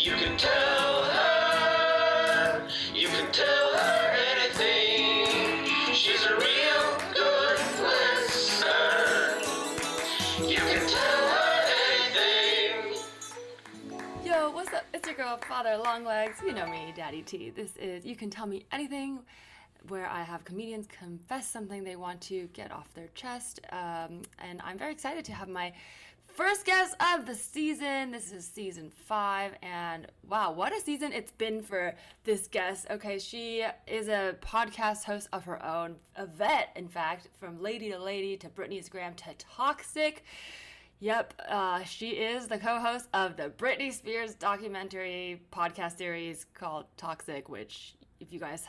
You can tell her, you can tell her anything. She's a real good listener. You can tell her anything. Yo, what's up? It's your girl, Father Longlegs. You know me, Daddy T. This is You Can Tell Me Anything, where I have comedians confess something they want to get off their chest. And I'm very excited to have my first guest of the season. This is season 5, and wow, what a season it's been for this guest. Okay, she is a podcast host of her own, a vet, in fact, from Lady to Lady to Britney's Gram to Toxic. Yep, she is the co-host of the Britney Spears documentary podcast series called Toxic, which, if you guys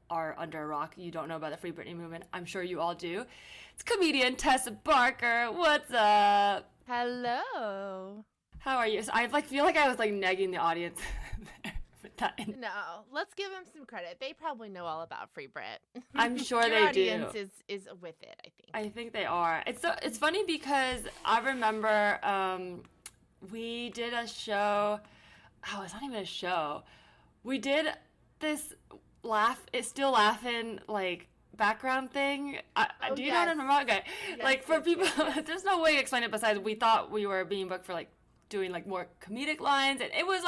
are under a rock, you don't know about the Free Britney movement. I'm sure you all do. It's comedian Tess Barker. What's up? Hello. How are you? So I feel like I was negging the audience with that. No, let's give them some credit. They probably know all about Free Brit. I'm sure Your they audience do. is with it, I think. I think they are. It's funny because I remember we did a show. Oh, it's not even a show. We did this still laughing background thing. Do you know what I'm talking about? Okay. Yes, for people, there's no way to explain it besides we thought we were being booked for doing more comedic lines, and it was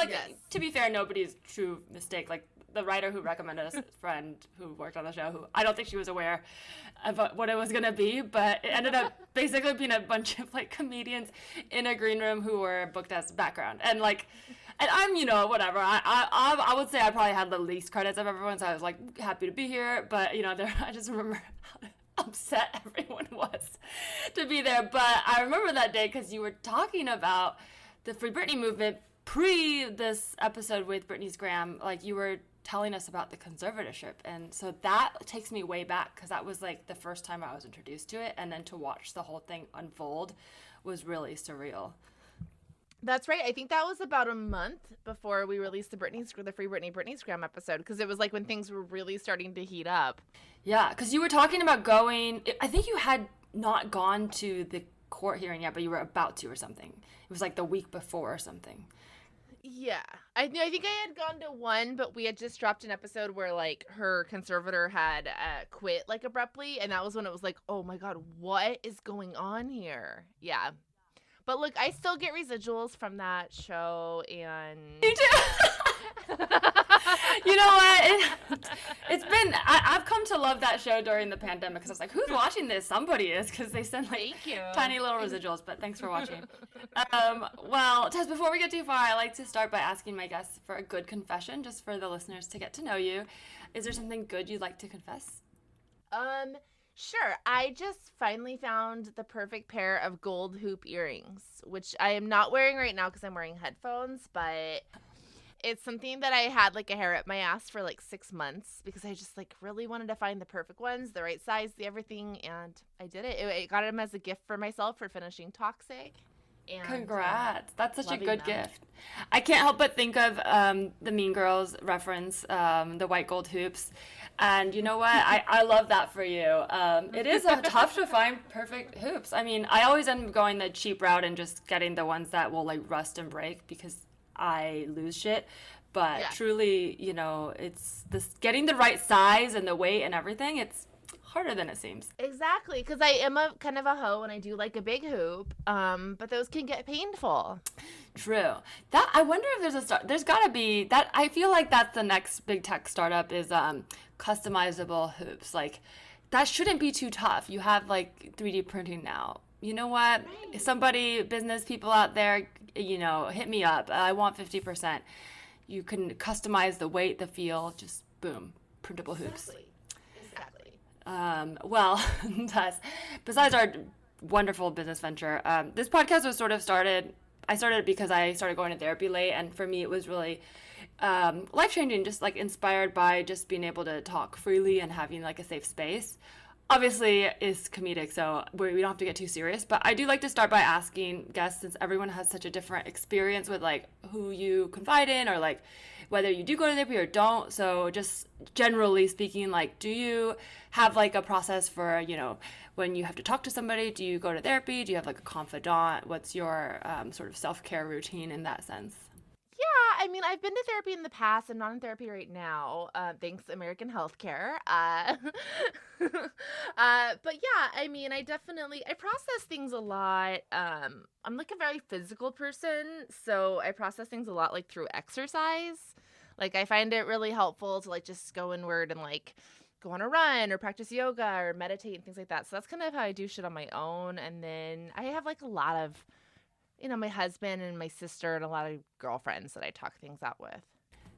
to be fair, nobody's true mistake. The writer who recommended us, a friend who worked on the show, who I don't think she was aware of what it was gonna be, but it ended up basically being a bunch of comedians in a green room who were booked as background, and I'm, whatever. I would say I probably had the least credits of everyone, so I was happy to be here. But I just remember how upset everyone was to be there. But I remember that day because you were talking about the Free Britney movement pre this episode with Britney's Gram. You were telling us about the conservatorship, and so that takes me way back because that was the first time I was introduced to it, and then to watch the whole thing unfold was really surreal. That's right. I think that was about a month before we released the Free Britney's Gram episode, because it was when things were really starting to heat up. Yeah, because you were talking about going. I think you had not gone to the court hearing yet, but you were about to or something. It was the week before or something. Yeah, I think I had gone to one, but we had just dropped an episode where her conservator had quit abruptly, and that was when it was oh my god, what is going on here? Yeah. But look, I still get residuals from that show, and you do. You know what? It's been. I've come to love that show during the pandemic because I was who's watching this? Somebody is, because they send Thank you. tiny little residuals. But thanks for watching. Well, Tess, before we get too far, I like to start by asking my guests for a good confession, just for the listeners to get to know you. Is there something good you'd like to confess? Sure. I just finally found the perfect pair of gold hoop earrings, which I am not wearing right now because I'm wearing headphones, but it's something that I had a hair up my ass for 6 months because I just really wanted to find the perfect ones, the right size, the everything, and I did it. I got them as a gift for myself for finishing Toxic. And, congrats. That's such a good them. gift. I can't help but think of the Mean Girls reference, the white gold hoops. And you know what? I love that for you. It is tough to find perfect hoops. I mean, I always end up going the cheap route and just getting the ones that will rust and break because I lose shit. But truly, it's this getting the right size and the weight and everything. It's harder than it seems. Exactly, because I am a kind of a hoe and I do a big hoop, but those can get painful. True. That I wonder if there's got to be that. I feel like that's the next big tech startup is customizable hoops. That shouldn't be too tough. You have 3D printing now. You know what? Right. Business people out there, hit me up. I want 50%. You can customize the weight, the feel, just boom, printable hoops. Exactly. Well, Tess, besides our wonderful business venture, this podcast was sort of started. I started because I started going to therapy late, and for me, it was really life-changing, just inspired by just being able to talk freely and having a safe space. Obviously, it's comedic, so we don't have to get too serious, but I do like to start by asking guests, since everyone has such a different experience with who you confide in or whether you do go to therapy or don't. So just generally speaking, do you have a process for, when you have to talk to somebody? Do you go to therapy? Do you have a confidant? What's your sort of self-care routine in that sense? Yeah, I mean, I've been to therapy in the past. I'm not in therapy right now, thanks American healthcare. But yeah, I mean, I process things a lot. I'm like a very physical person, so I process things a lot like through exercise. Like I find it really helpful to like just go inward and like go on a run or practice yoga or meditate and things like that. So that's kind of how I do shit on my own. And then I have like a lot of, my husband and my sister and a lot of girlfriends that I talk things out with.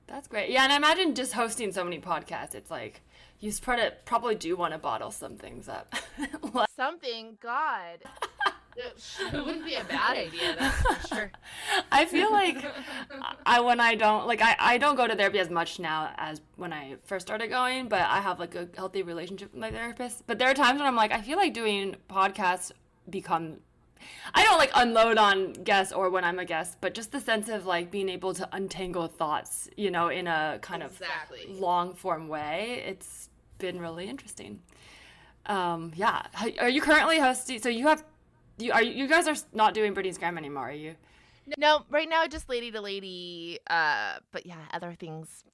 That's great. Yeah, and I imagine just hosting so many podcasts, it's like you probably do want to bottle some things up. Something, God. It wouldn't be a bad idea, that's for sure. I feel like I don't go to therapy as much now as when I first started going, but I have like a healthy relationship with my therapist. But there are times when I'm like, I feel like doing podcasts I don't like unload on guests or when I'm a guest, but just the sense of like being able to untangle thoughts, in a kind of long form way. It's been really interesting. Yeah. Are you currently hosting? So you guys are not doing Brittany's Graham anymore, are you? No, right now just lady to lady. But yeah,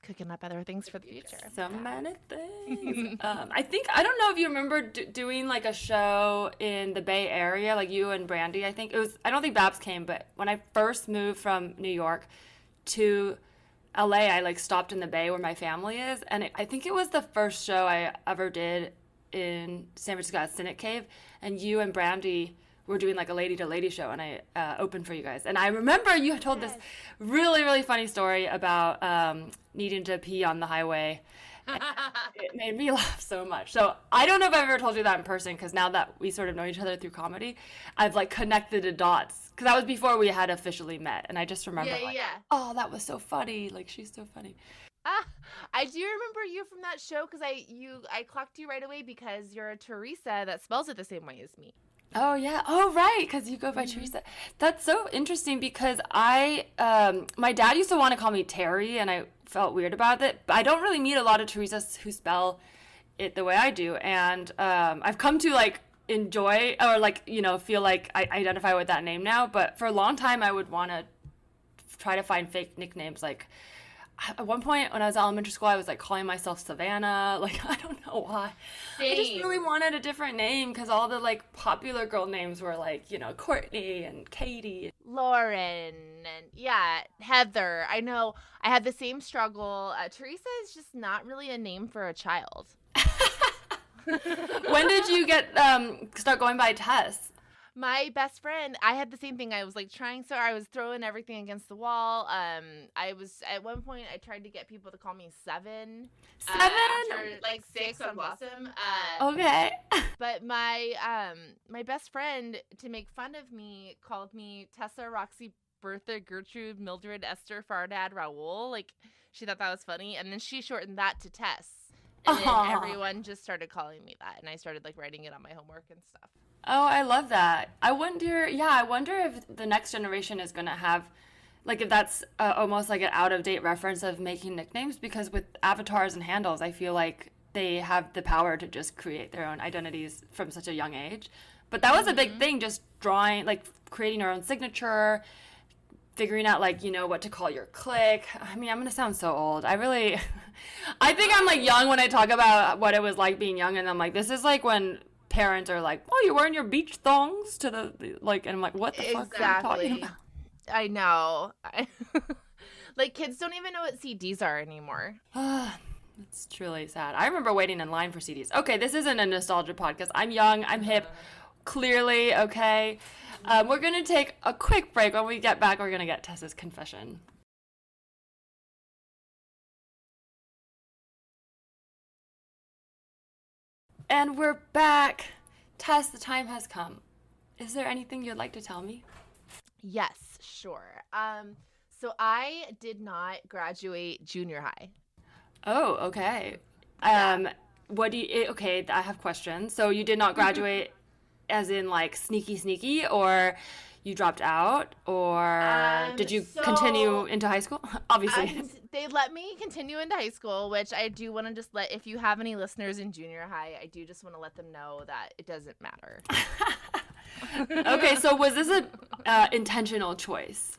cooking up other things for the future. So many things. I don't know if you remember doing like a show in the Bay Area, like you and Brandy. I don't think Babs came, but when I first moved from New York to LA, I like stopped in the Bay where my family is, and I think it was the first show I ever did in San Francisco at Cynic Cave, and you and Brandy were doing like a lady to lady show, and I opened for you guys. And I remember you had told this really, really funny story about needing to pee on the highway. It made me laugh so much. So I don't know if I've ever told you that in person, because now that we sort of know each other through comedy, I've like connected the dots. Because that was before we had officially met, and I just remember oh, that was so funny. Like, she's so funny. I do remember you from that show, because I clocked you right away because you're a Teresa that spells it the same way as me. Oh, yeah. Oh, right, because you go by Teresa. That's so interesting, because my dad used to want to call me Terry, and I felt weird about it. But I don't really meet a lot of Teresas who spell it the way I do. And I've come to, like, enjoy or, like, feel like I identify with that name now. But for a long time, I would want to try to find fake nicknames, like, at one point when I was in elementary school, I was like calling myself Savannah. Like, I don't know why. Same. I just really wanted a different name, because all the like popular girl names were like, Courtney and Katie. Lauren and Heather. I know I had the same struggle. Teresa is just not really a name for a child. When did you start going by Tess? My best friend, I had the same thing. I was like I was throwing everything against the wall. I was at one point I tried to get people to call me Seven. After, like 6 on Blossom. Okay. But my best friend, to make fun of me, called me Tessa, Roxy, Bertha, Gertrude, Mildred, Esther, Fardad, Raoul. Like, she thought that was funny, and then she shortened that to Tess. And then everyone just started calling me that, and I started like writing it on my homework and stuff. Oh, I love that. I wonder if the next generation is going to have, like, if that's almost like an out-of-date reference of making nicknames, because with avatars and handles, I feel like they have the power to just create their own identities from such a young age. But that was a big thing, just drawing, like, creating our own signature, figuring out, like, what to call your clique. I mean, I'm going to sound so old. I think I'm, like, young when I talk about what it was like being young, and I'm like, this is like when parents are like, oh, you're wearing your beach thongs to the, like, and I'm like, what the fuck are you talking about? I know. Like, kids don't even know what CDs are anymore. It's truly sad. I remember waiting in line for CDs. Okay, this isn't a nostalgia podcast. I'm young, I'm hip, clearly, okay? We're going to take a quick break. When we get back, we're going to get Tessa's confession. And we're back. Tess, the time has come. Is there anything you'd like to tell me? Yes, sure. So I did not graduate junior high. Oh, okay. Okay, I have questions. So you did not graduate as in like sneaky, or you dropped out, or did you continue into high school? Obviously. They let me continue into high school, which I do want to just if you have any listeners in junior high, I do just want to let them know that it doesn't matter. Okay, so was this a intentional choice?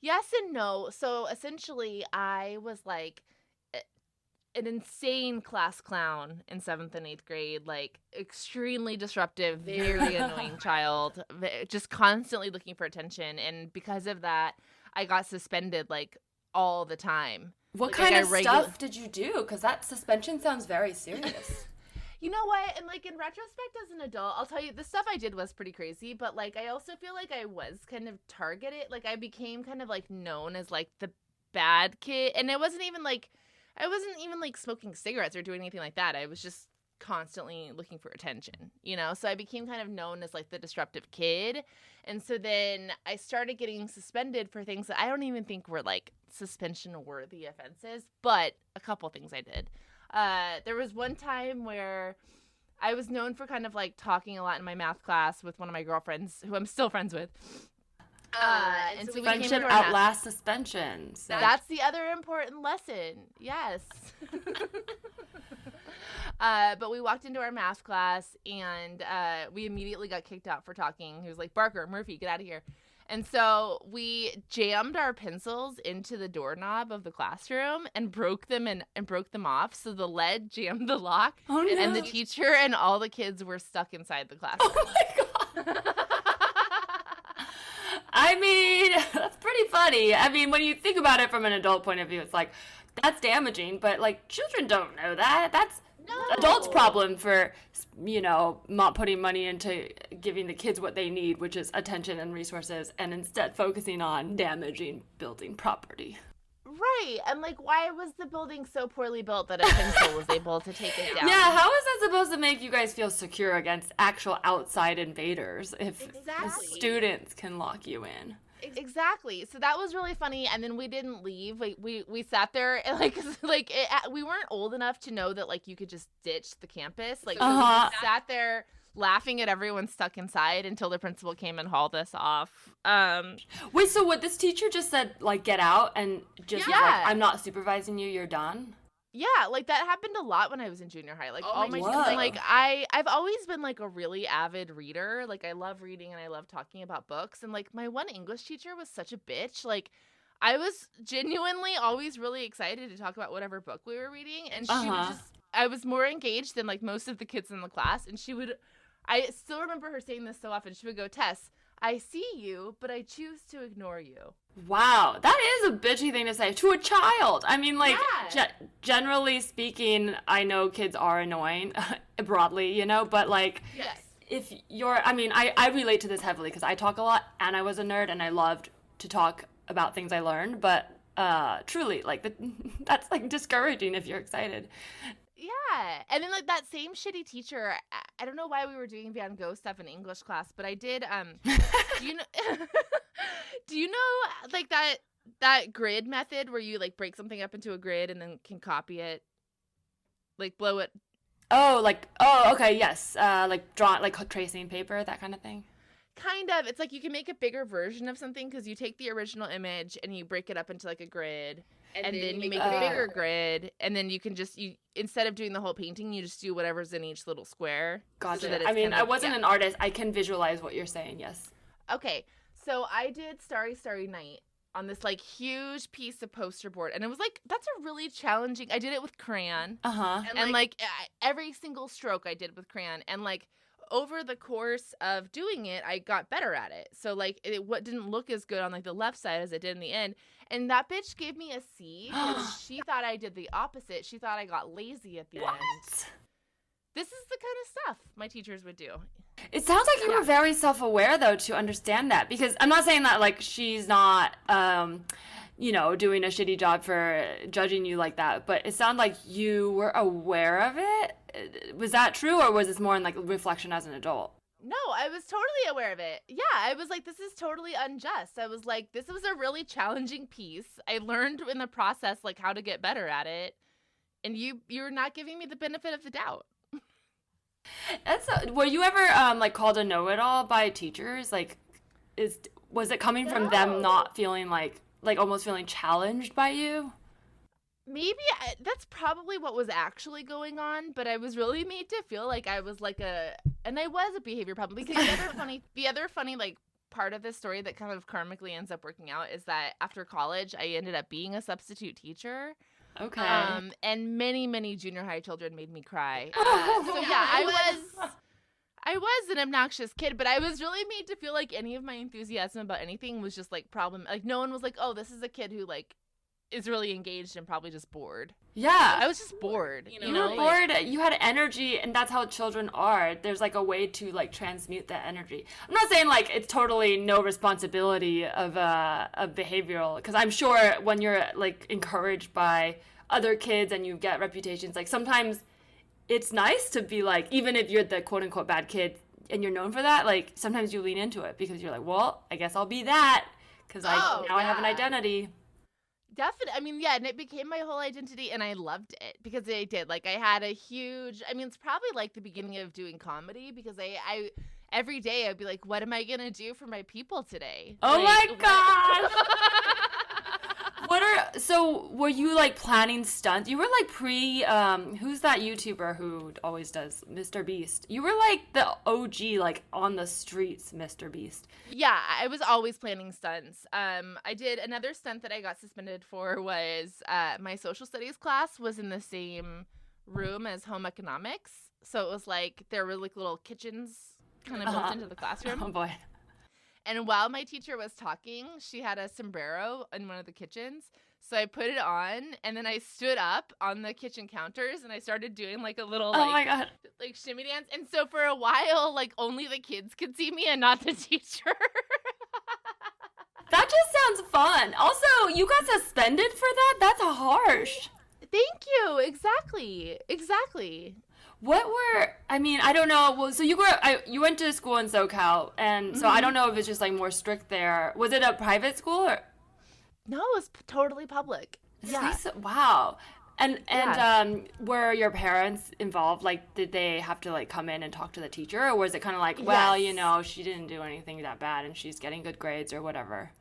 Yes and no. So essentially, I was like an insane class clown in 7th and 8th grade, like extremely disruptive, very annoying child, just constantly looking for attention. And because of that, I got suspended like all the time. What like, kind of stuff did you do? Because that suspension sounds very serious. You know what? And like in retrospect as an adult, I'll tell you the stuff I did was pretty crazy, but like I also feel like I was kind of targeted. Like I became kind of like known as like the bad kid. And I wasn't even like smoking cigarettes or doing anything like that. I was just constantly looking for attention, you know? So I became kind of known as like the disruptive kid. And so then I started getting suspended for things that I don't even think were like suspension worthy offenses, but a couple things I did. There was one time where I was known for kind of like talking a lot in my math class with one of my girlfriends who I'm still friends with. And so friendship outlasts suspensions. That's the other important lesson. Yes. But we walked into our math class and we immediately got kicked out for talking. He was like, Barker, Murphy, get out of here. And so we jammed our pencils into the doorknob of the classroom and broke them off. So the lead jammed the lock. Oh, no. And the teacher and all the kids were stuck inside the classroom. Oh my God. I mean, that's pretty funny. I mean, when you think about it from an adult point of view, it's like, that's damaging, but like children don't know that. That's adults' problem for, you know, not putting money into giving the kids what they need, which is attention and resources, and instead focusing on damaging building property. Right. And like, why was the building so poorly built that a pencil was able to take it down? Yeah, how is that supposed to make you guys feel secure against actual outside invaders if the students can lock you in? Exactly. So that was really funny. And then we didn't leave. Like we sat there and we weren't old enough to know that like you could just ditch the campus. Like so we sat there laughing at everyone stuck inside until the principal came and hauled us off. Wait, so what, this teacher just said like get out and just like, I'm not supervising you, you're done? Yeah, like that happened a lot when I was in junior high. Like all my like I've always been like a really avid reader. Like I love reading and I love talking about books. And like my one English teacher was such a bitch. Like I was genuinely always really excited to talk about whatever book we were reading, and she would just I was more engaged than like most of the kids in the class, and I still remember her saying this so often. She would go, Tess, I see you, but I choose to ignore you. Wow, that is a bitchy thing to say to a child. I mean, like, generally speaking, I know kids are annoying, broadly, you know, but, like, if you're, I mean, I relate to this heavily because I talk a lot, and I was a nerd, and I loved to talk about things I learned, but truly, like, that's, like, discouraging if you're excited. Yeah, and then, like, that same shitty teacher, I don't know why we were doing Van Gogh stuff in English class, but I did, do you know, like, that grid method where you, like, break something up into a grid and then can copy it, like, blow it? Okay, yes, like, like, tracing paper, that kind of thing? Kind of. It's like you can make a bigger version of something because you take the original image and you break it up into, like, a grid. And then you make a bigger grid, and then you can just, instead of doing the whole painting, you just do whatever's in each little square. Gotcha. So I mean, I wasn't an artist. I can visualize what you're saying, yes. Okay, so I did Starry, Starry Night on this, like, huge piece of poster board, and it was, like, that's a really challenging, I did it with crayon. And, like, every single stroke I did with crayon, and, like, over the course of doing it, I got better at it. So, like, what didn't look as good on, like, the left side as it did in the end. And that bitch gave me a C because she thought I did the opposite. She thought I got lazy at the end. This is the kind of stuff my teachers would do. It sounds like you were very self-aware, though, to understand that. Because I'm not saying that, like, she's not, you know, doing a shitty job for judging you like that. But it sounded like you were aware of it. Was that true, or was this more in, like, reflection as an adult? No, I was totally aware of it. Yeah, I was like, this is totally unjust. I was like, this was a really challenging piece. I learned in the process, like, how to get better at it. And you're not giving me the benefit of the doubt. Were you ever, like, called a know-it-all by teachers? Like, was it coming from them not feeling like almost feeling challenged by you? Maybe that's probably what was actually going on, but I was really made to feel like I was like and I was a behavior problem because the other funny like part of this story that kind of karmically ends up working out is that after college, I ended up being a substitute teacher. Okay. And many, many junior high children made me cry. So yeah, I was an obnoxious kid, but I was really made to feel like any of my enthusiasm about anything was just like problem. Like no one was like, oh, this is a kid who like is really engaged and probably just bored. Yeah. I was just bored. You were bored. You had energy, and that's how children are. There's like a way to like transmute that energy. I'm not saying like it's totally no responsibility of behavioral, because I'm sure when you're like encouraged by other kids and you get reputations, like sometimes it's nice to be like, even if you're the quote unquote bad kid and you're known for that, like sometimes you lean into it because you're like, well, I guess I'll be that because I have an identity. Definitely. I mean, yeah, and it became my whole identity, and I loved it because I did. Like, I had a huge, I mean, it's probably like the beginning of doing comedy because I every day I'd be like, what am I going to do for my people today? Oh like, my gosh. So were you like planning stunts? You were like who's that YouTuber who always does Mr. Beast? You were like the OG, like on the streets Mr. Beast. Yeah, I was always planning stunts. I did another stunt that I got suspended for was my social studies class was in the same room as home economics. So it was like there were like little kitchens kind of built into the classroom. Oh boy. And while my teacher was talking, she had a sombrero in one of the kitchens. So I put it on, and then I stood up on the kitchen counters, and I started doing like a little my God. like shimmy dance. And so for a while, like only the kids could see me and not the teacher. That just sounds fun. Also, you got suspended for that? That's harsh. Thank you. Exactly. What were, I mean, I don't know. Well, so you went to school in SoCal, and so I don't know if it's just like more strict there. Was it a private school or? No, it was totally public. Yeah. Wow. And were your parents involved? Like, did they have to like come in and talk to the teacher, or was it kind of like, well, you know, she didn't do anything that bad and she's getting good grades or whatever?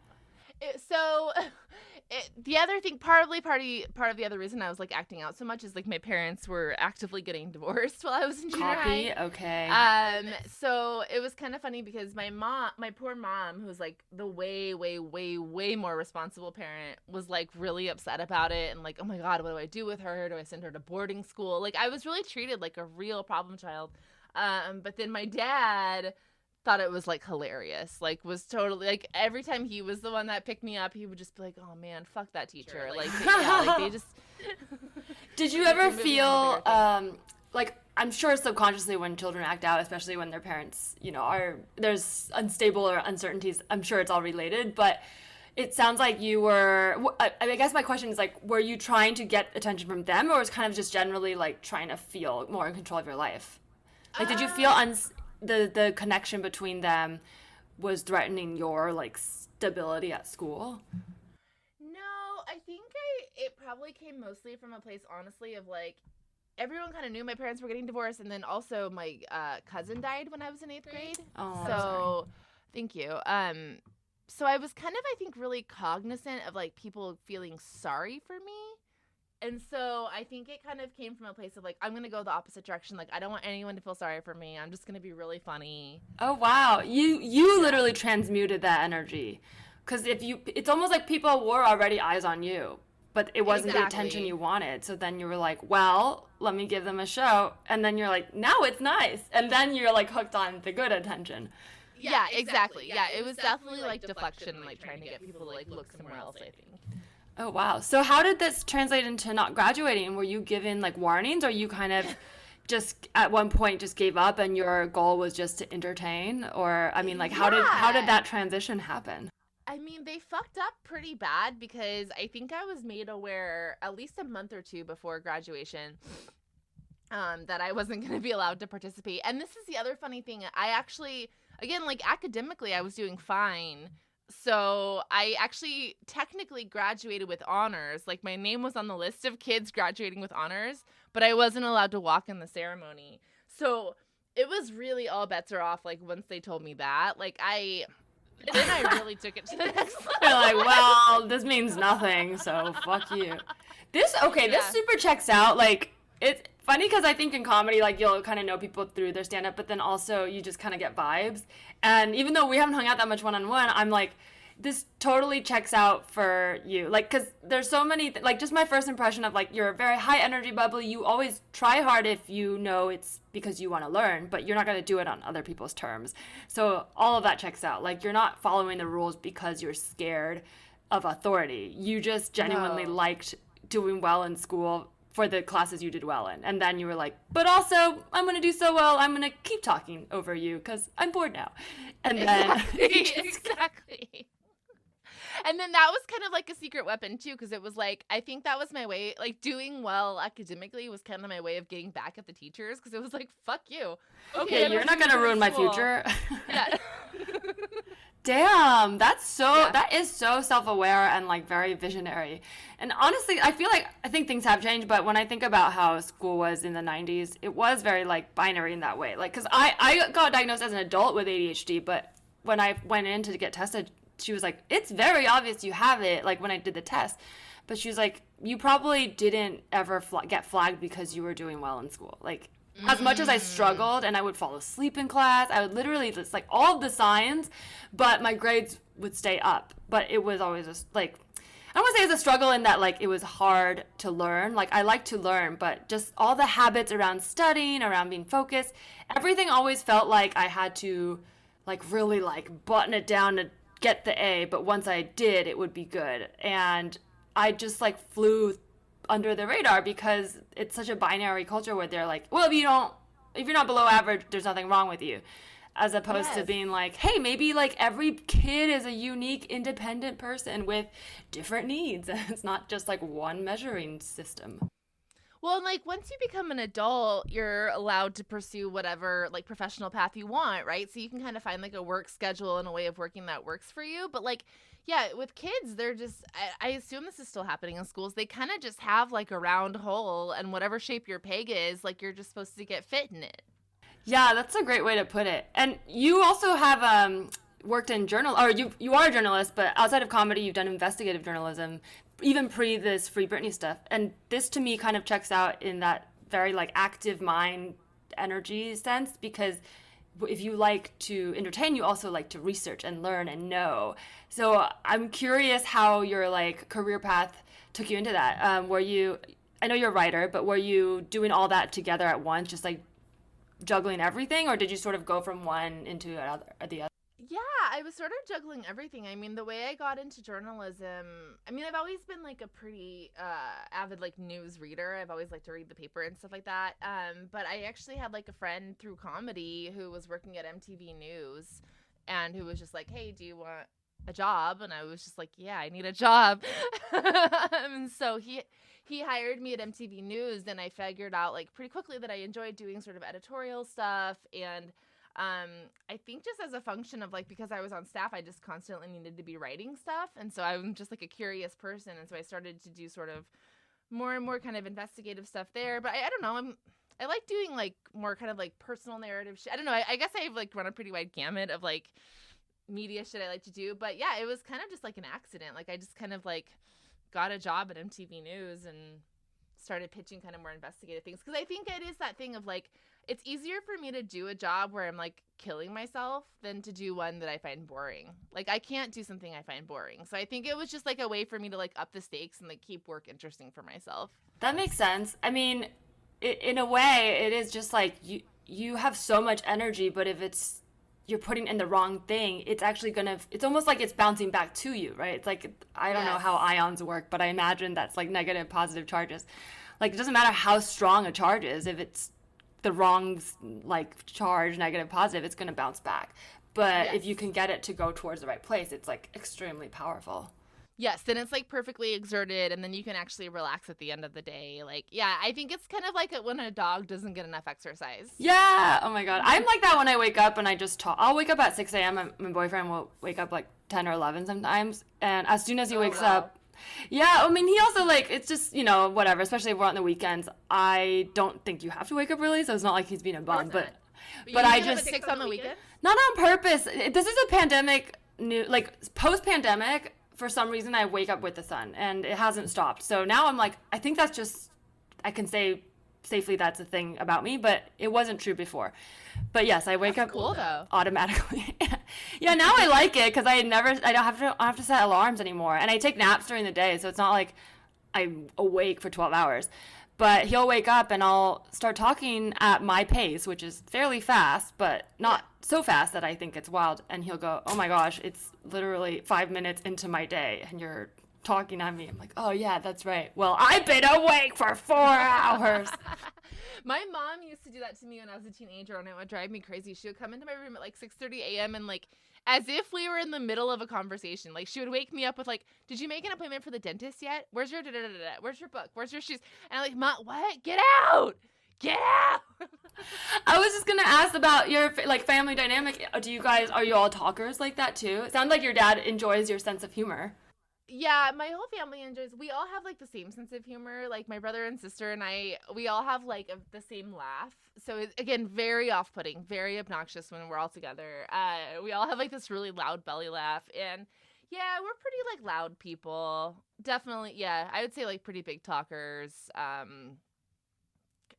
The other thing, part of the other reason I was like acting out so much is like my parents were actively getting divorced while I was in junior high. Okay. So it was kind of funny because my poor mom, who's like the way, way, way, way more responsible parent, was like really upset about it and like, oh my God, what do I do with her? Do I send her to boarding school? Like I was really treated like a real problem child. But then my dad thought it was like hilarious, like was totally like every time he was the one that picked me up, he would just be like, oh man, fuck that teacher. Sure, like yeah, like they just Did you ever feel like, I'm sure subconsciously when children act out, especially when their parents, you know, there's unstable or uncertainties, I'm sure it's all related, but it sounds like you were, I guess my question is like, were you trying to get attention from them, or was kind of just generally like trying to feel more in control of your life? Like did you feel the connection between them was threatening your like stability at school? No, I think it probably came mostly from a place, honestly, of like everyone kind of knew my parents were getting divorced, and then also my cousin died when I was in 8th grade. Oh, so thank you. So I was kind of, I think, really cognizant of like people feeling sorry for me. And so I think it kind of came from a place of like, I'm going to go the opposite direction. Like, I don't want anyone to feel sorry for me. I'm just going to be really funny. Oh, wow. You literally transmuted that energy. Because it's almost like people were already eyes on you, but it wasn't the attention you wanted. So then you were like, well, let me give them a show. And then you're like, now it's nice. And then you're like hooked on the good attention. Yeah, exactly. Yeah, it was definitely like deflection and like trying to get people to like look somewhere else, I think. Oh, wow. So how did this translate into not graduating? Were you given like warnings, or you kind of just at one point just gave up and your goal was just to entertain? Or, I mean, like how did that transition happen? I mean, they fucked up pretty bad because I think I was made aware at least a month or two before graduation that I wasn't going to be allowed to participate. And this is the other funny thing. I actually, again, like academically, I was doing fine. So I actually technically graduated with honors. Like my name was on the list of kids graduating with honors, but I wasn't allowed to walk in the ceremony. So it was really all bets are off. Like once they told me that, like I really took it to the next level. You're like, well, this means nothing, so fuck you. This super checks out. Like, It's funny because I think in comedy, like, you'll kind of know people through their stand-up, but then also you just kind of get vibes. And even though we haven't hung out that much one-on-one, I'm like, this totally checks out for you. Like, because there's so many, like, just my first impression of, like, you're a very high energy, bubbly. You always try hard if you know it's because you want to learn, but you're not going to do it on other people's terms. So all of that checks out. Like, you're not following the rules because you're scared of authority. You just genuinely liked doing well in school for the classes you did well in. And then you were like, but also, I'm going to do so well, I'm going to keep talking over you because I'm bored now. And then... Exactly. And then that was kind of like a secret weapon, too, because it was like, I think that was my way, like, doing well academically was kind of my way of getting back at the teachers, because it was like, fuck you. Okay, you're not going to ruin my future. Yeah. Damn, that is so self-aware and, like, very visionary. And honestly, I think things have changed, but when I think about how school was in the 90s, it was very, like, binary in that way. Like, because I got diagnosed as an adult with ADHD, but when I went in to get tested, she was like, it's very obvious you have it, like, when I did the test. But she was like, you probably didn't ever get flagged because you were doing well in school. Like, as much as I struggled and I would fall asleep in class, I would literally just, like, all of the signs, but my grades would stay up. But it was always just, like, I don't want to say it's a struggle in that, like, it was hard to learn. Like, I like to learn, but just all the habits around studying, around being focused, everything always felt like I had to, like, really, like, button it down to get the A, but once I did, it would be good. And I just, like, flew under the radar because it's such a binary culture where they're like, well, if you're not below average, there's nothing wrong with you. As opposed to being like, hey, maybe, like, every kid is a unique, independent person with different needs. It's not just, like, one measuring system. Well, like, once you become an adult, you're allowed to pursue whatever, like, professional path you want, right? So you can kind of find, like, a work schedule and a way of working that works for you. But, like, yeah, with kids, they're just, I assume this is still happening in schools. They kind of just have, like, a round hole, and whatever shape your peg is, like, you're just supposed to get fit in it. Yeah, that's a great way to put it. And you also have worked in you are a journalist, but outside of comedy, you've done investigative journalism, even pre this Free Britney stuff. And this to me kind of checks out in that very, like, active mind energy sense, because if you like to entertain, you also like to research and learn and know. So I'm curious how your, like, career path took you into that. I know you're a writer, but were you doing all that together at once, just, like, juggling everything, or did you sort of go from one into the other? Yeah, I was sort of juggling everything. I mean, the way I got into journalism, I mean, I've always been, like, a pretty avid, like, news reader. I've always liked to read the paper and stuff like that. But I actually had, like, a friend through comedy who was working at MTV News and who was just like, hey, do you want a job? And I was just like, yeah, I need a job. And so he hired me at MTV News, and I figured out, like, pretty quickly that I enjoyed doing sort of editorial stuff. And I think just as a function of, like, because I was on staff, I just constantly needed to be writing stuff. And so I'm just, like, a curious person. And so I started to do sort of more and more kind of investigative stuff there. But I don't know, I like doing, like, more kind of, like, personal narrative shit. I don't know. I guess I've, like, run a pretty wide gamut of, like, media shit I like to do. But yeah, it was kind of just like an accident. Like, I just kind of, like, got a job at MTV News and started pitching kind of more investigative things. Because I think it is that thing of, like, it's easier for me to do a job where I'm, like, killing myself than to do one that I find boring. Like, I can't do something I find boring. So I think it was just, like, a way for me to, like, up the stakes and, like, keep work interesting for myself. That makes sense. I mean, in a way, it is just, like, you have so much energy, but if you're putting in the wrong thing, it's actually it's almost like it's bouncing back to you, right? It's like, I don't know how ions work, but I imagine that's, like, negative, positive charges. Like, it doesn't matter how strong a charge is. If it's the wrong, like, charge, negative, positive, it's going to bounce back. But if you can get it to go towards the right place, it's, like, extremely powerful. Yes, then it's, like, perfectly exerted, and then you can actually relax at the end of the day. Like, yeah, I think it's kind of like when a dog doesn't get enough exercise. Yeah, oh my God. I'm like that when I wake up and I just talk. I'll wake up at 6 a.m. My boyfriend will wake up, like, 10 or 11 sometimes, and as soon as he wakes up, yeah, I mean, he also, like, it's just, you know, whatever, especially if we're on the weekends. I don't think you have to wake up early, so it's not like he's being a bum, but I just... 6 on the weekend? Not on purpose. This is a pandemic, post-pandemic, for some reason I wake up with the sun, and it hasn't stopped. So now I'm like, I think that's just, I can say safely that's a thing about me, but it wasn't true before. But yes, I wake up cool, though. automatically. Yeah, now I like it because I don't have to set alarms anymore, and I take naps during the day, so it's not like I'm awake for 12 hours. But he'll wake up and I'll start talking at my pace, which is fairly fast, but not so fast that I think it's wild. And he'll go, "Oh my gosh, it's literally 5 minutes into my day and you're talking at me." I'm like, "Oh yeah, that's right. Well, I've been awake for 4 hours." My mom used to do that to me when I was a teenager, and it would drive me crazy. She would come into my room at like 6:30 a.m. and like, as if we were in the middle of a conversation. Like, she would wake me up with like, "Did you make an appointment for the dentist yet? Where's your da-da-da-da-da? Where's your book? Where's your shoes?" And I'm like, "Mom, what? Get out! Get out!" I was just gonna ask about your like family dynamic. Are you all talkers like that too? It sounds like your dad enjoys your sense of humor. Yeah, my whole family enjoys. We all have like the same sense of humor. Like my brother and sister and I, we all have like the same laugh. So it's, again, very off-putting, very obnoxious when we're all together. We all have like this really loud belly laugh, and yeah, we're pretty like loud people. Definitely, yeah, I would say like pretty big talkers.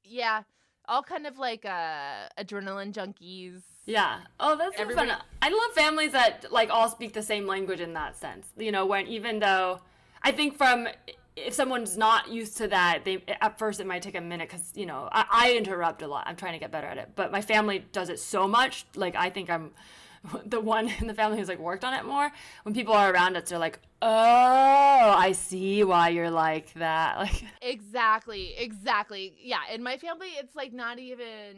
Yeah, all kind of like adrenaline junkies. Yeah. Oh, that's so fun. I love families that like all speak the same language in that sense. You know, when even though I think if someone's not used to that, at first it might take a minute because, you know, I interrupt a lot. I'm trying to get better at it. But my family does it so much. Like, I think I'm the one in the family who's like worked on it more. When people are around us, they're like, "Oh, I see why you're like that." Like, exactly. Yeah, in my family, it's like not even.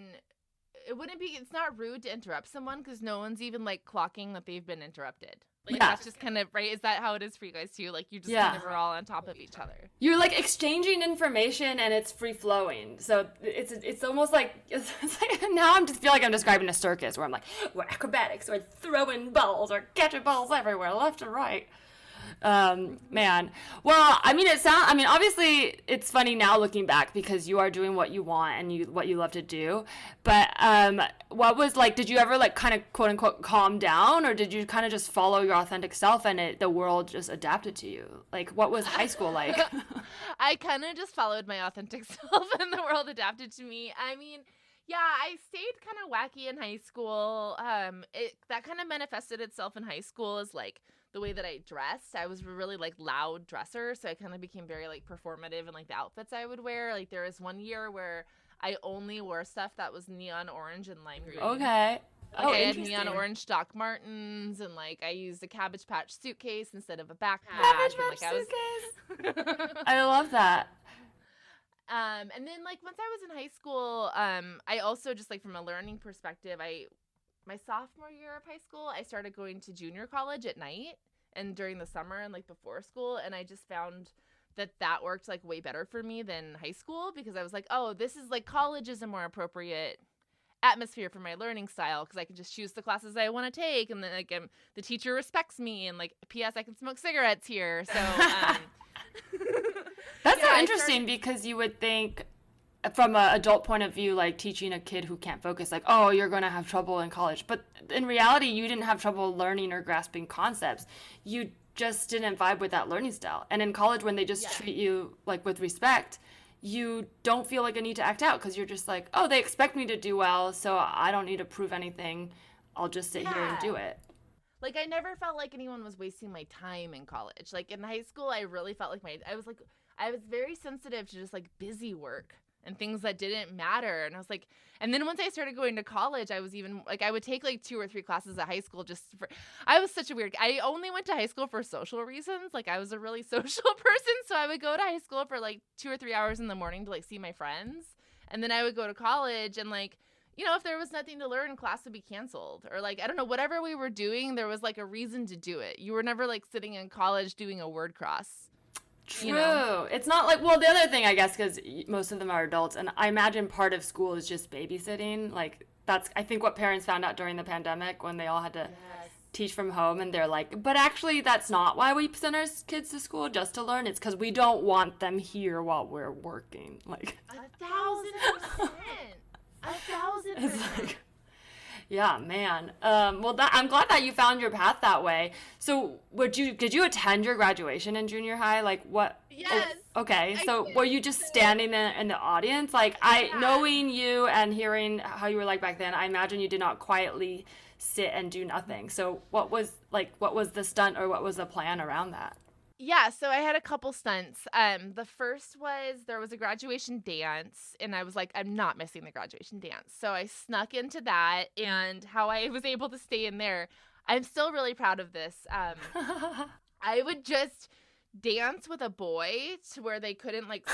It's not rude to interrupt someone because no one's even like clocking that they've been interrupted. Like, that's just kind of, right? Is that how it is for you guys too? Like, you just kind of are all on top of each other. You're like exchanging information and it's free flowing. So it's almost like, it's like now I just feel like I'm describing a circus where I'm like, we're acrobatics, we're throwing balls, or catching balls everywhere, left and right. Man. Well, I mean, obviously it's funny now looking back because you are doing what you want and what you love to do. But, what was like, did you ever like kind of quote unquote calm down, or did you kind of just follow your authentic self and the world just adapted to you? Like, what was high school like? I kind of just followed my authentic self and the world adapted to me. I mean, yeah, I stayed kind of wacky in high school. That kind of manifested itself in high school as like the way that I dressed. I was a really like loud dresser, so I kind of became very like performative in like the outfits I would wear. Like there was one year where I only wore stuff that was neon orange and lime green. Okay. Like, I had neon orange Doc Martens, and like I used a Cabbage Patch suitcase instead of a backpack. Cabbage Patch suitcase. I love that. And then like once I was in high school, I also just like from a learning perspective, my sophomore year of high school, I started going to junior college at night and during the summer and like before school, and I just found that worked like way better for me than high school because I was like, oh, this is like college is a more appropriate atmosphere for my learning style because I can just choose the classes I want to take, and then like the teacher respects me, and like P.S. I can smoke cigarettes here. So that's so interesting because you would think from an adult point of view, like teaching a kid who can't focus, like, oh, you're going to have trouble in college. But in reality, you didn't have trouble learning or grasping concepts. You just didn't vibe with that learning style. And in college, when they just treat you like with respect, you don't feel like a need to act out because you're just like, oh, they expect me to do well, so I don't need to prove anything. I'll just sit here and do it. Like, I never felt like anyone was wasting my time in college. Like, in high school, I really felt like I was very sensitive to just, like, busy work and things that didn't matter. And I was like, and then once I started going to college, I was even, like, I would take, like, 2 or 3 classes at high school I was such a weird, I only went to high school for social reasons. Like, I was a really social person, so I would go to high school for, like, 2 or 3 hours in the morning to, like, see my friends. And then I would go to college and, like, you know, if there was nothing to learn, class would be canceled. Or, like, I don't know, whatever we were doing, there was, like, a reason to do it. You were never, like, sitting in college doing a word cross. True. You know? It's not like, well, the other thing, I guess, because most of them are adults, and I imagine part of school is just babysitting. Like, that's, I think, what parents found out during the pandemic when they all had to teach from home, and they're like, but actually, that's not why we send our kids to school, just to learn. It's because we don't want them here while we're working. Like, 1,000%. 1,000%. it's like, Yeah, man. Well, I'm glad that you found your path that way. So, did you attend your graduation in junior high? Like, what? Yes. Okay. I So, did. were you just standing there in the audience? Like, knowing you and hearing how you were like back then, I imagine you did not quietly sit and do nothing. So, what was the stunt or what was the plan around that? Yeah, so I had a couple stunts. The first was there was a graduation dance, and I was like, I'm not missing the graduation dance. So I snuck into that, and how I was able to stay in there, I'm still really proud of this. I would just dance with a boy to where they couldn't like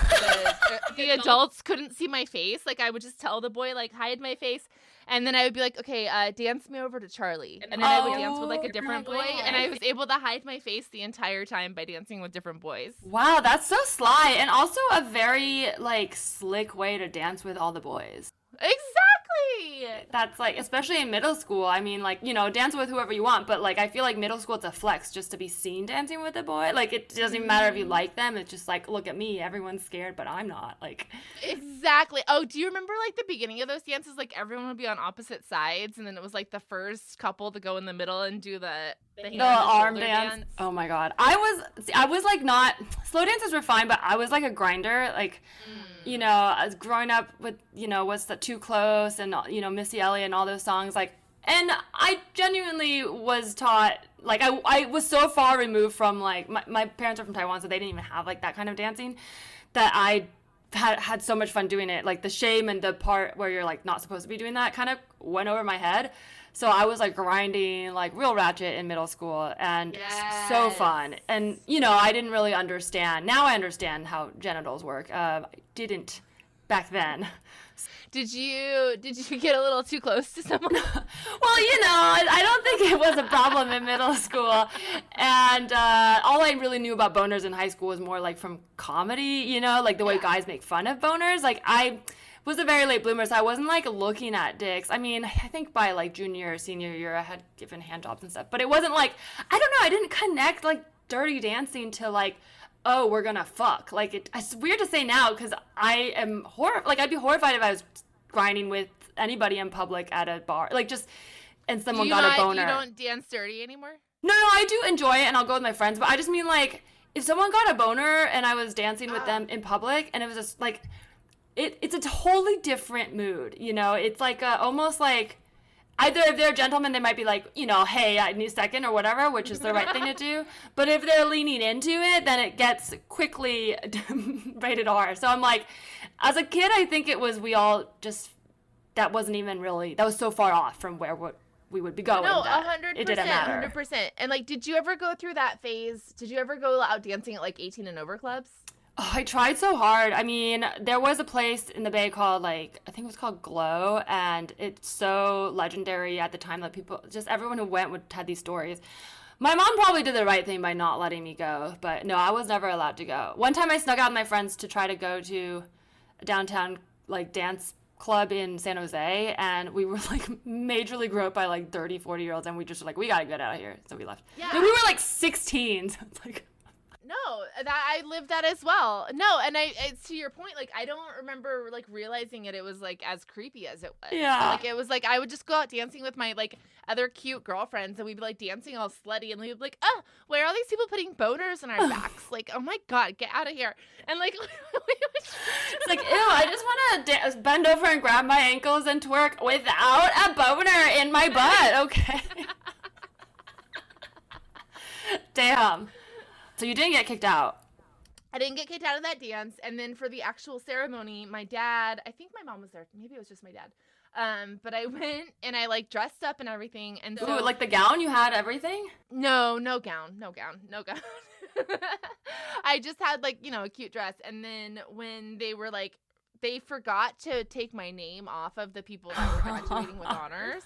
the adults couldn't see my face. Like I would just tell the boy like hide my face, and then I would be like, okay, dance me over to Charlie, and then I would dance with like a different boy, and I was able to hide my face the entire time by dancing with different boys. Wow, that's so sly, and also a very like slick way to dance with all the boys. Exactly. That's like, especially in middle school. I mean, like, dance with whoever you want, but like, I feel like middle school, it's a flex just to be seen dancing with a boy. Like, it doesn't even matter if you like them. It's just like, look at me. Everyone's scared, but I'm not. Like, exactly. Oh, do you remember like the beginning of those dances? Like, everyone would be on opposite sides, and then it was like the first couple to go in the middle and do the arm dance. Oh my God. I was like not, slow dances were fine, but I was like a grinder. Like, I was growing up with, What's the Too Close and, Missy Elliott and all those songs. Like, and I genuinely was taught, like, I was so far removed from, like, my parents are from Taiwan, so they didn't even have, like, that kind of dancing, that I had so much fun doing it. Like, the shame and the part where you're, like, not supposed to be doing that kind of went over my head. So I was like grinding like real ratchet in middle school, and so fun. And I didn't really understand. Now I understand how genitals work. I didn't back then. Did you get a little too close to someone? Well, I don't think it was a problem in middle school. And all I really knew about boners in high school was more like from comedy, like the way guys make fun of boners. Like I was a very late bloomer, so I wasn't like looking at dicks. I mean, I think by like junior or senior year, I had given handjobs and stuff, but it wasn't like, I don't know, I didn't connect like Dirty Dancing to like, oh, we're gonna fuck. Like it's weird to say now because I am I'd be horrified if I was grinding with anybody in public at a bar, like just, and someone got a boner. You don't dance dirty anymore? No, I do enjoy it and I'll go with my friends, but I just mean like if someone got a boner and I was dancing with them in public and it was just like, it's a totally different mood, It's like almost like either if they're a gentleman, they might be like, hey, I need a second or whatever, which is the right thing to do. But if they're leaning into it, then it gets quickly rated R. So I'm like, as a kid, I think it was that wasn't even really, that was so far off from where we would be going. No, 100%. It didn't matter. 100%. And like, did you ever go through that phase? Did you ever go out dancing at like 18 and over clubs? Oh, I tried so hard. I mean, there was a place in the Bay called I think it was called Glow, and it's so legendary at the time that everyone who went had these stories. My mom probably did the right thing by not letting me go, but no, I was never allowed to go. One time I snuck out with my friends to try to go to a downtown dance club in San Jose, and we were majorly groped by 30, 40-year-olds, and we just were we gotta get out of here, so we left. Yeah. And we were 16, so it's No, I lived that as well. No, and to your point, I don't remember realizing it was as creepy as it was. Yeah. It was I would just go out dancing with my other cute girlfriends, and we'd be dancing all slutty, and we'd be oh, why are all these people putting boners in our backs? Oh my God, get out of here. And we would it's ew, I just want to bend over and grab my ankles and twerk without a boner in my butt. Okay. Damn. So you didn't get kicked out? I didn't get kicked out of that dance. And then for the actual ceremony, my dad, I think my mom was there. Maybe it was just my dad. But I went and I dressed up and everything. And so, ooh, the gown, you had everything? No gown. I just had a cute dress. And then when they were they forgot to take my name off of the people that were graduating with honors.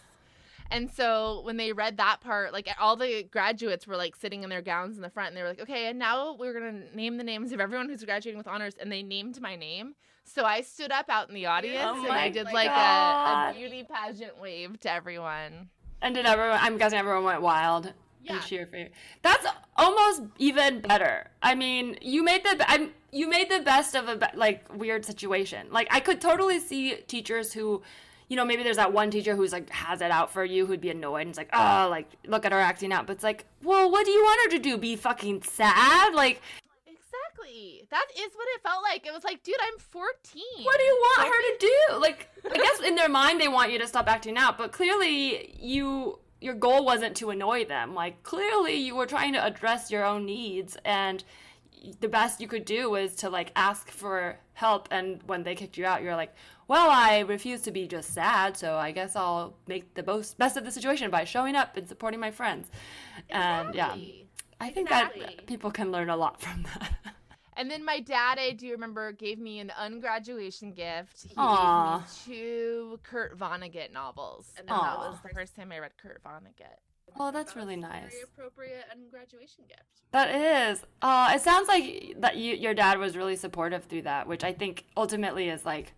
And so when they read that part, all the graduates were sitting in their gowns in the front, and they were okay, and now we're going to name the names of everyone who's graduating with honors, and they named my name. So I stood up out in the audience, and I did a beauty pageant wave to everyone. And did everyone, I'm guessing everyone went wild and cheered for you. That's almost even better. I mean, you made the best of a weird situation. I could totally see teachers who, maybe there's that one teacher who's like has it out for you, who'd be annoyed and it's like, oh, like look at her acting out. But it's like, well, what do you want her to do? Be fucking sad? Like, exactly. That is what it felt like. It was like, dude, I'm 14. what do you want her to do? Like, I guess in their mind they want you to stop acting out, but clearly your goal wasn't to annoy them. Like, clearly you were trying to address your own needs, and the best you could do was to like ask for help. And when they kicked you out, you're like, well, I refuse to be just sad, so I guess I'll make the best of the situation by showing up and supporting my friends. And yeah, I think that people can learn a lot from that. And then my dad, I do remember, gave me an ungraduation gift. He Aww. gave me 2 Kurt Vonnegut novels. And that was the first time I read Kurt Vonnegut. Oh, that's really nice. Very appropriate ungraduation gift. That is. It sounds like that your dad was really supportive through that, which I think ultimately is like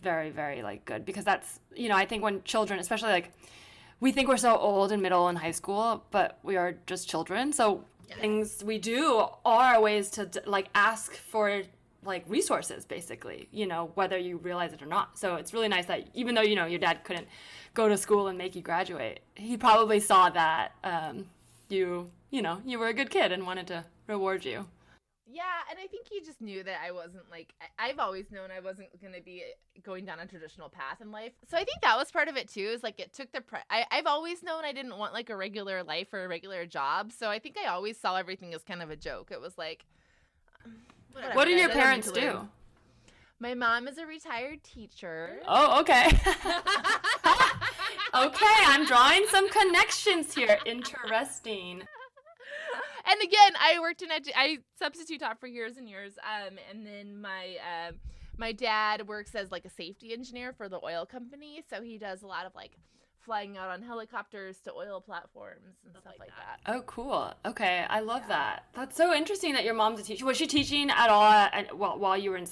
very, very like good, because that's, I think when children, especially like, we think we're so old in middle and high school, but we are just children. So things we do are ways to like ask for like resources, basically, whether you realize it or not. So it's really nice that even though, your dad couldn't go to school and make you graduate, he probably saw that you were a good kid and wanted to reward you. Yeah, and I think he just knew that I wasn't like, I've always known I wasn't going to be going down a traditional path in life. So I think that was part of it too, is like it took I've always known I didn't want like a regular life or a regular job. So I think I always saw everything as kind of a joke. It was like, whatever. What do your parents do? My mom is a retired teacher. Oh, okay. Okay, I'm drawing some connections here. Interesting. And again, I worked I substitute taught for years and years. And then my dad works as like a safety engineer for the oil company, so he does a lot of like flying out on helicopters to oil platforms and stuff like that. Oh, cool. Okay, I love that. That's so interesting that your mom's a teacher. Was she teaching at all while you were in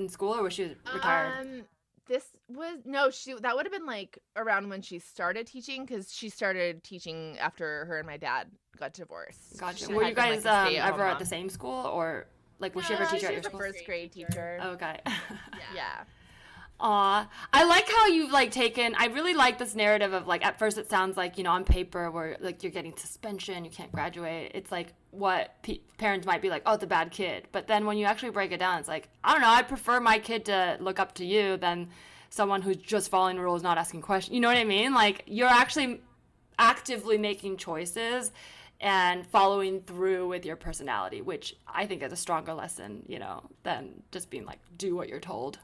school, or was she retired? That would have been like around when she started teaching, because she started teaching after her and my dad got divorced. Gotcha. Were you guys ever at the same school, or like was she ever a teacher at your school? First grade teacher. Okay. Yeah. Aw, I like how you've like taken. I really like this narrative of like, at first it sounds like, on paper where like you're getting suspension, you can't graduate. It's like what parents might be like, oh, it's a bad kid. But then when you actually break it down, it's like, I don't know, I prefer my kid to look up to you than someone who's just following rules, not asking questions. You know what I mean? Like, you're actually actively making choices and following through with your personality, which I think is a stronger lesson, than just being like, do what you're told.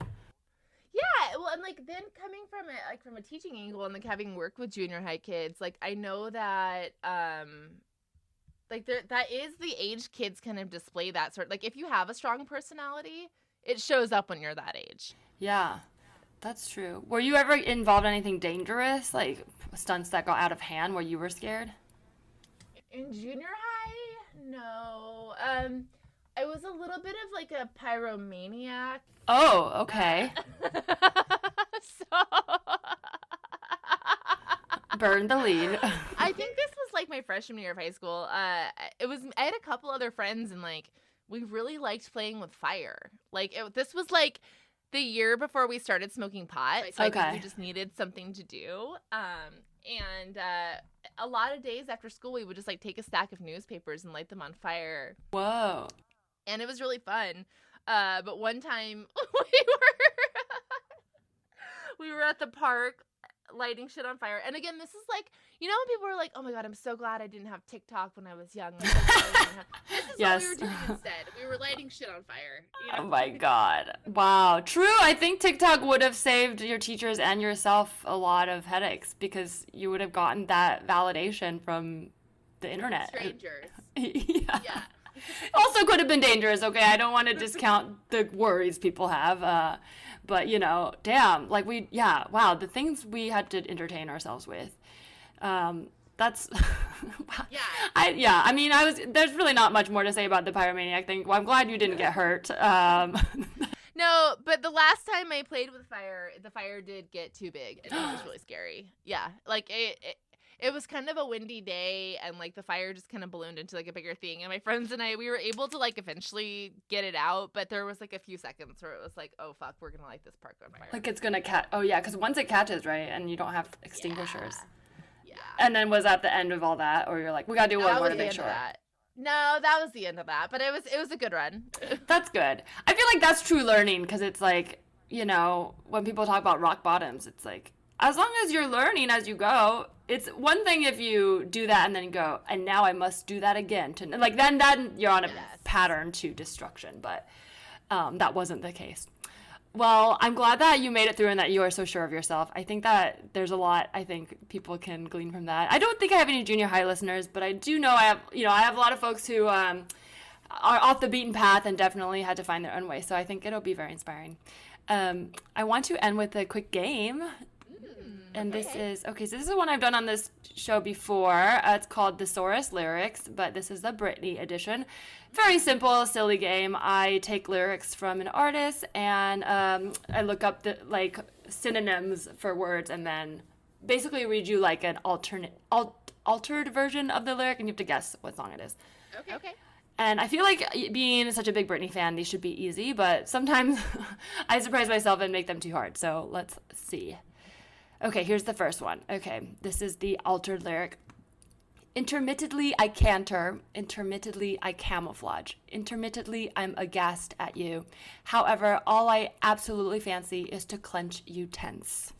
Yeah, well, and like then coming from a teaching angle and like having worked with junior high kids, like I know that like that is the age kids kind of display that sort. Like if you have a strong personality, it shows up when you're that age. Yeah, that's true. Were you ever involved in anything dangerous, like stunts that got out of hand where you were scared? In junior high, no. I was a little bit of like a pyromaniac. Oh, okay. Burn the lead. I think this was like my freshman year of high school. I had a couple other friends, and like we really liked playing with fire. Like this was like the year before we started smoking pot. So I think we just needed something to do. And a lot of days after school, we would just like take a stack of newspapers and light them on fire. Whoa. And it was really fun. But one time we were at the park lighting shit on fire. And again, this is like, when people were like, oh my God, I'm so glad I didn't have TikTok when I was young. This is what we were doing instead. We were lighting shit on fire. Oh my God. Wow. True. I think TikTok would have saved your teachers and yourself a lot of headaches, because you would have gotten that validation from the internet. Strangers. Yeah. Also could have been dangerous, okay? I don't want to discount the worries people have. But, damn, like wow, the things we had to entertain ourselves with. That's, I mean, there's really not much more to say about the Pyromaniac thing. Well, I'm glad you didn't get hurt. No, but the last time I played with fire, the fire did get too big, and it was really scary. Yeah, like it it was kind of a windy day, and like the fire just kind of ballooned into like a bigger thing. And my friends and I, we were able to like eventually get it out, but there was like a few seconds where it was like, oh fuck, we're gonna light this park on fire. Like it's gonna catch. Oh yeah, because once it catches, right, and you don't have extinguishers. Yeah. And then was that the end of all that, or you're like, we gotta do one more to make sure? No, that was the end of that, but it was a good run. That's good. I feel like that's true learning, because it's like, you know, when people talk about rock bottoms, it's like, as long as you're learning as you go, it's one thing if you do that and then go, and now I must do that again. Like, then you're on a pattern to destruction, but that wasn't the case. Well, I'm glad that you made it through and that you are so sure of yourself. I think that there's a lot I think people can glean from that. I don't think I have any junior high listeners, but I do know I have a lot of folks who are off the beaten path and definitely had to find their own way. So I think it'll be very inspiring. I want to end with a quick game. And this is one I've done on this show before. It's called Thesaurus Lyrics, but this is the Britney edition. Very simple, silly game. I take lyrics from an artist and I look up the like synonyms for words and then basically read you like an altered version of the lyric, and you have to guess what song it is. Okay. And I feel like being such a big Britney fan, these should be easy, but sometimes I surprise myself and make them too hard. So let's see. Okay, here's the first one. Okay, this is the altered lyric. Intermittently I canter, intermittently I camouflage, intermittently I'm aghast at you. However, all I absolutely fancy is to clench you tense.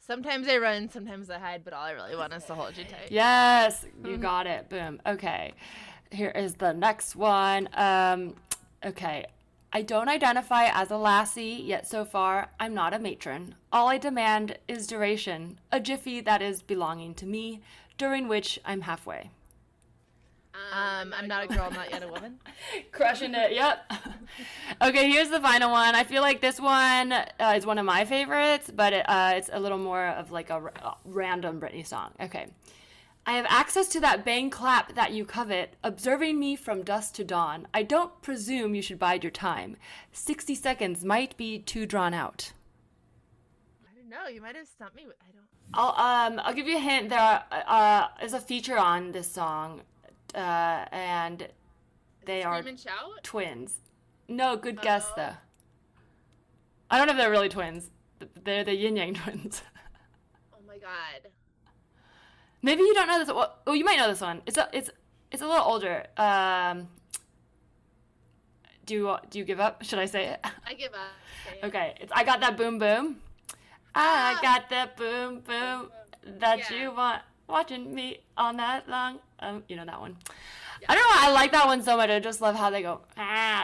Sometimes I run, sometimes I hide, but all I really want is to hold you tight. Yes, you got it. Boom. Okay, here is the next one. Okay. I don't identify as a lassie, yet so far I'm not a matron. All I demand is duration, a jiffy that is belonging to me, during which I'm halfway. I'm not a girl, not yet a woman. Crushing it, yep. Okay, here's the final one. I feel like this one is one of my favorites, but it's a little more of like a random Britney song. Okay. I have access to that bang clap that you covet, observing me from dusk to dawn. I don't presume you should bide your time. 60 seconds might be too drawn out. I don't know. You might have stumped me. I don't. I'll give you a hint. There is a feature on this song, and they are Scream and Shout? twins. No, good guess though. I don't know if they're really twins. They're the Yin Yang Twins. Oh my god. Maybe you don't know this. Well, you might know this one. It's a little older. Do you give up? Should I say it? I give up. Okay. I got that boom boom. I got that boom boom that you want watching me all night long. You know that one. Yeah. I don't know. I like that one so much. I just love how they go.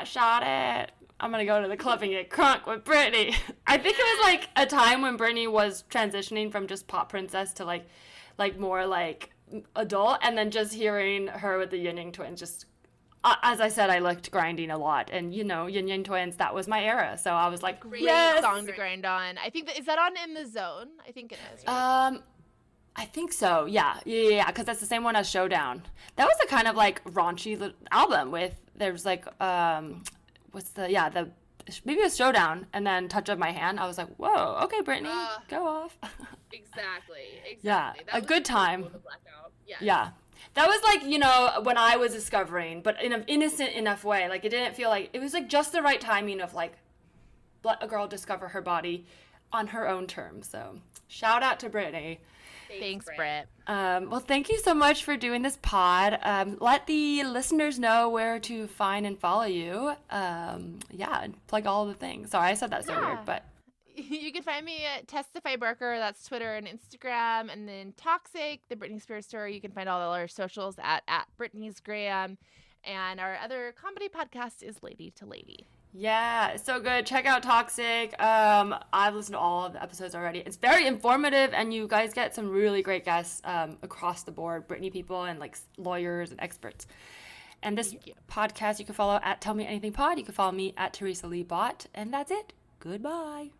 Shot it. I'm gonna go to the club and get crunk with Britney. I think it was like a time when Britney was transitioning from just pop princess to like more like adult, and then just hearing her with the Yin Yang Twins, just as I said, I liked grinding a lot, and you know, Yin Yang Twins, that was my era, so I was like, great yes! Song to grind on. I think is that on In the Zone? I think it is. Right? I think so. Yeah, because that's the same one as Showdown. That was a kind of like raunchy album with there's like maybe it was Showdown, and then Touch of My Hand. I was like, whoa, okay, Britney, go off. Exactly. Yeah, that a good time. Yeah. Yeah. That was like, you know, when I was discovering, but in an innocent enough way. Like, it didn't feel like, it was like just the right timing of like, let a girl discover her body on her own terms. So, shout out to Britney. Thanks, Britt. Well, thank you so much for doing this pod. Let the listeners know where to find and follow you. Plug all the things. Sorry, I said that so weird, but. You can find me at Testify Barker. That's Twitter and Instagram. And then Toxic, the Britney Spears story. You can find all our socials at Britney's Graham. And our other comedy podcast is Lady to Lady. Yeah, so good. Check out Toxic. I've listened to all of the episodes already. It's very informative, and you guys get some really great guests across the board, Britney people and like lawyers and experts. And this podcast you can follow at Tell Me Anything Pod. You can follow me at Teresa Lee Bot. And that's it. Goodbye.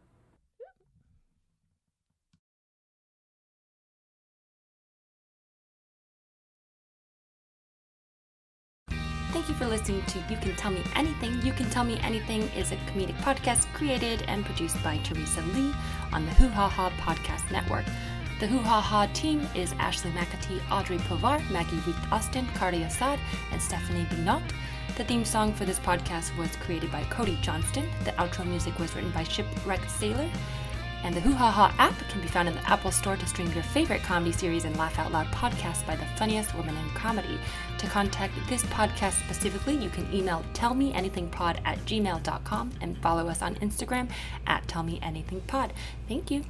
Thank you for listening to You Can Tell Me Anything. You Can Tell Me Anything is a comedic podcast created and produced by Teresa Lee on the Hoo Ha Ha Podcast Network. The Hoo Ha Ha team is Ashley McAtee, Audrey Povar, Maggie Wheat-Austin, Cardi Assad, and Stephanie Binot. The theme song for this podcast was created by Cody Johnston. The outro music was written by Shipwrecked Sailor. And the Hoo Ha Ha app can be found in the Apple Store to stream your favorite comedy series and laugh out loud podcasts by the funniest women in comedy. To contact this podcast specifically, you can email tellmeanythingpod@gmail.com and follow us on Instagram @tellmeanythingpod. Thank you.